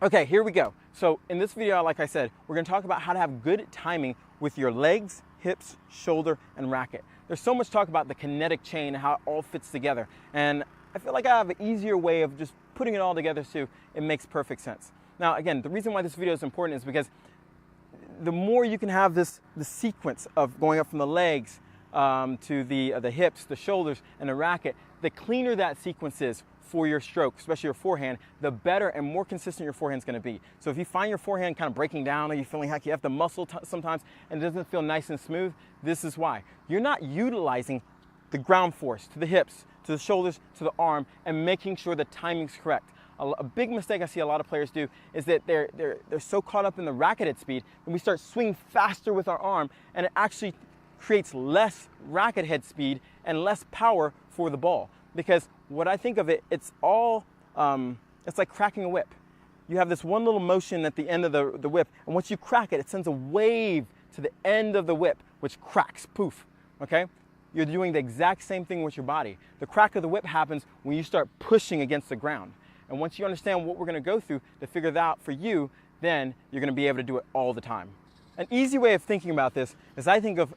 Okay, here we go. So in this video, like I said, we're gonna talk about how to have good timing with your legs, hips, shoulder, and racket. There's so much talk about the kinetic chain and how it all fits together. And I feel like I have an easier way of just putting it all together so it makes perfect sense. Now, again, the reason why this video is important is because the more you can have the sequence of going up from the legs to the hips, the shoulders, and the racket, the cleaner that sequence is for your stroke, especially your forehand, the better and more consistent your forehand's gonna be. So if you find your forehand kind of breaking down or you're feeling like you have to muscle sometimes and it doesn't feel nice and smooth, this is why. You're not utilizing the ground force to the hips, to the shoulders, to the arm, and making sure the timing's correct. A big mistake I see a lot of players do is that they're so caught up in the racket head speed and we start swinging faster with our arm, and it actually creates less racket head speed and less power for the ball. Because what I think of it, it's all, it's like cracking a whip. You have this one little motion at the end of the whip, and once you crack it, it sends a wave to the end of the whip, which cracks, poof, okay? You're doing the exact same thing with your body. The crack of the whip happens when you start pushing against the ground. And once you understand what we're gonna go through to figure that out for you, then you're gonna be able to do it all the time. An easy way of thinking about this is I think of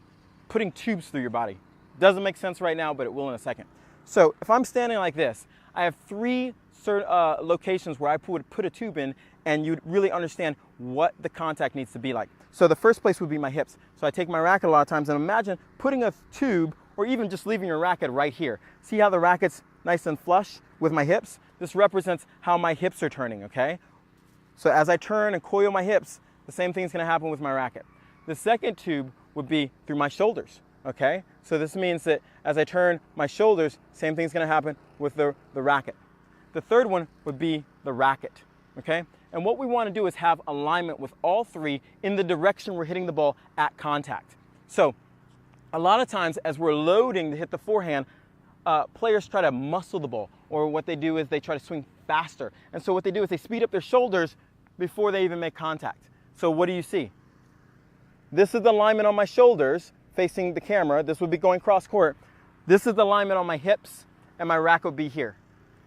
putting tubes through your body. Doesn't make sense right now, but it will in a second. So if I'm standing like this, I have three locations where I would put a tube in, and you'd really understand what the contact needs to be like. So the first place would be my hips. So I take my racket a lot of times, and imagine putting a tube, or even just leaving your racket right here. See how the racket's nice and flush with my hips? This represents how my hips are turning, okay? So as I turn and coil my hips, the same thing's gonna happen with my racket. The second tube would be through my shoulders, okay? So this means that as I turn my shoulders, same thing's gonna happen with the racket. The third one would be the racket, okay? And what we wanna do is have alignment with all three in the direction we're hitting the ball at contact. So a lot of times as we're loading to hit the forehand, players try to muscle the ball, or what they do is they try to swing faster. And so what they do is they speed up their shoulders before they even make contact. So what do you see? This is the alignment on my shoulders facing the camera. This would be going cross court. This is the alignment on my hips, and my racket would be here.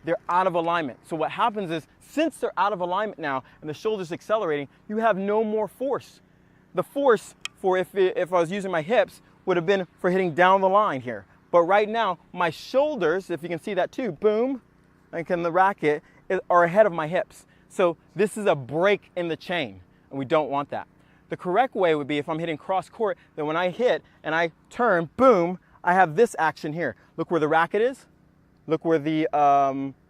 They're out of alignment. So what happens is, since they're out of alignment now and the shoulder's accelerating, you have no more force. The force for if I was using my hips would have been for hitting down the line here. But right now, my shoulders, if you can see that too, boom, and the racket are ahead of my hips. So this is a break in the chain, and we don't want that. The correct way would be if I'm hitting cross court, then when I hit and I turn, boom, I have this action here. Look where the racket is, look where the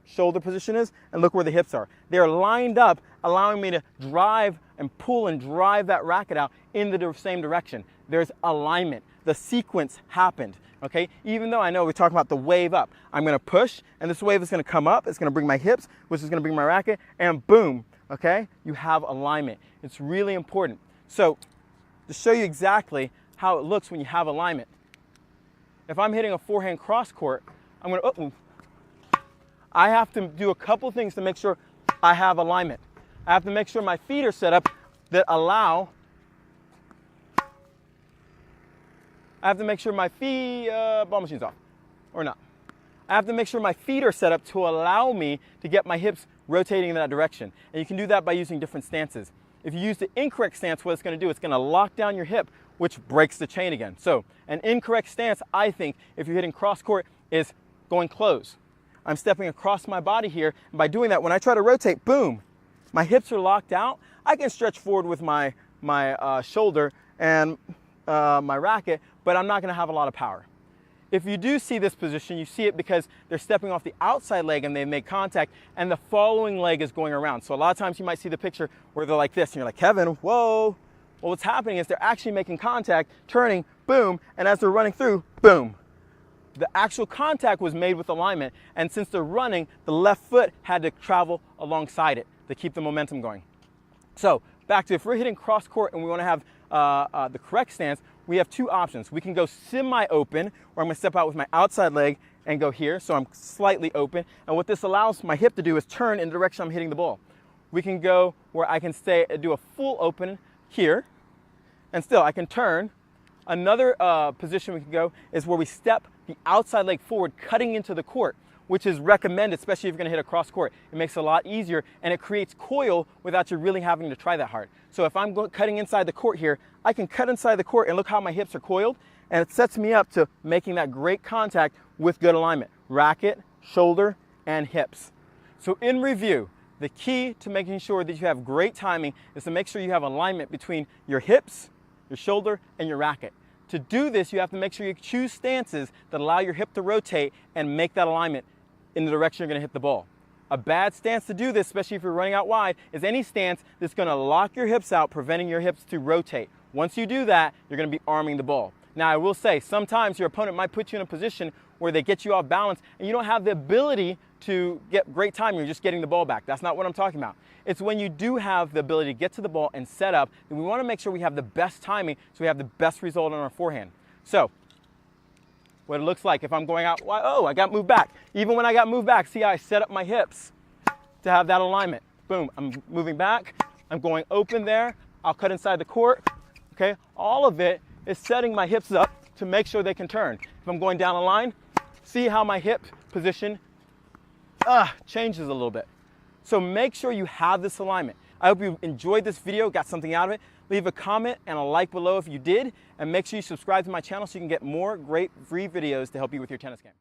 shoulder position is, and look where the hips are. They're lined up, allowing me to drive and pull and drive that racket out in the same direction. There's alignment. The sequence happened, okay? Even though I know we're talking about the wave up, I'm gonna push, and this wave is gonna come up, it's gonna bring my hips, which is gonna bring my racket, and boom, okay? You have alignment. It's really important. So to show you exactly how it looks when you have alignment, if I'm hitting a forehand cross court, I'm gonna, I have to do a couple things to make sure I have alignment. I have to make sure my feet are set up that allow, I have to make sure my feet, ball machine's off, or not. I have to make sure my feet are set up to allow me to get my hips rotating in that direction. And you can do that by using different stances. If you use the incorrect stance, what it's gonna do, it's gonna lock down your hip, which breaks the chain again. So an incorrect stance, I think, if you're hitting cross court, is going close. I'm stepping across my body here, and by doing that, when I try to rotate, boom, my hips are locked out. I can stretch forward with my shoulder and my racket, but I'm not gonna have a lot of power. If you do see this position, you see it because they're stepping off the outside leg and they make contact, and the following leg is going around. So a lot of times you might see the picture where they're like this, and you're like, Kevin, whoa. Well, what's happening is they're actually making contact, turning, boom, and as they're running through, boom. The actual contact was made with alignment, and since they're running, the left foot had to travel alongside it to keep the momentum going. So back to if we're hitting cross court and we want to have the correct stance, we have two options. We can go semi-open, where I'm going to step out with my outside leg and go here, so I'm slightly open. And what this allows my hip to do is turn in the direction I'm hitting the ball. We can go where I can do a full open here, and still I can turn. Another position we can go is where we step the outside leg forward, cutting into the court. which is recommended, especially if you're going to hit a cross court. It makes it a lot easier, and it creates coil without you really having to try that hard. So if I'm cutting inside the court here, I can cut inside the court, and look how my hips are coiled, and it sets me up to making that great contact with good alignment. Racket, shoulder, and hips. So in review, the key to making sure that you have great timing is to make sure you have alignment between your hips, your shoulder, and your racket. To do this, you have to make sure you choose stances that allow your hip to rotate and make that alignment in the direction you're going to hit the ball. A bad stance to do this, especially if you're running out wide, is any stance that's going to lock your hips out, preventing your hips to rotate. Once you do that, you're going to be arming the ball. Now, I will say, sometimes your opponent might put you in a position where they get you off balance and you don't have the ability to get great timing. You're just getting the ball back. That's not what I'm talking about. It's when you do have the ability to get to the ball and set up, then we want to make sure we have the best timing so we have the best result on our forehand. So, what it looks like if I'm going out, oh, I got moved back. Even when I got moved back, see how I set up my hips to have that alignment. Boom, I'm moving back. I'm going open there. I'll cut inside the court. Okay, all of it is setting my hips up to make sure they can turn. If I'm going down a line, see how my hip position changes a little bit. So make sure you have this alignment. I hope you enjoyed this video, got something out of it. Leave a comment and a like below if you did, and make sure you subscribe to my channel so you can get more great free videos to help you with your tennis game.